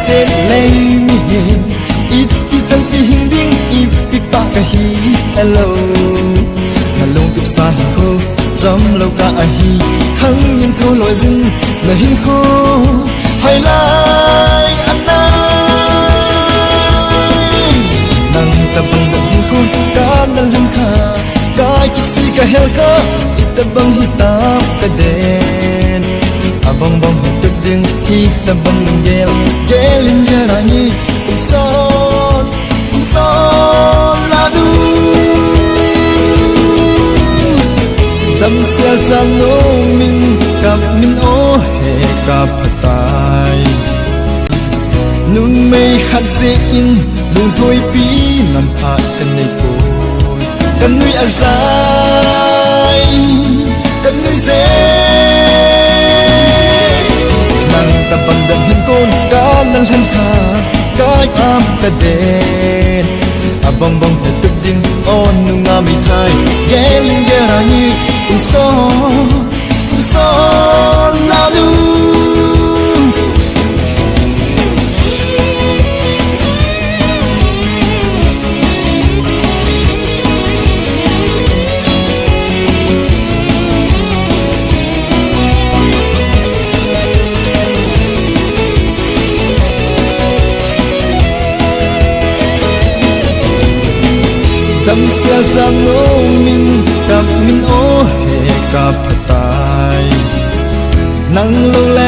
sẽ lấy mình ít tí chẳng tí hình điên ít bí bạc cả hi hello là lông tục xa hình khô dám lâu cả hi khăng nhìn thô lội dưng là hình khô hay lại anh ơi nang tabang hình khô cả nal hình kha cả kisi cả hel kha itabang hitam cả den abang bang hitab ding hitabang gel gelin gelani son la du tâm sẽ chan no min kap min o he kap tai nun mei khat se in lung thoi pi nan pha kan nei ko kan nui azai kan nui se nang tabang dam hin kon ka nan han kha ka am ka den abang bang tuk ding on nu nga mi thai gelin gerani so la du tâm sẽ chan no min kap min o he kap tai nang lo leng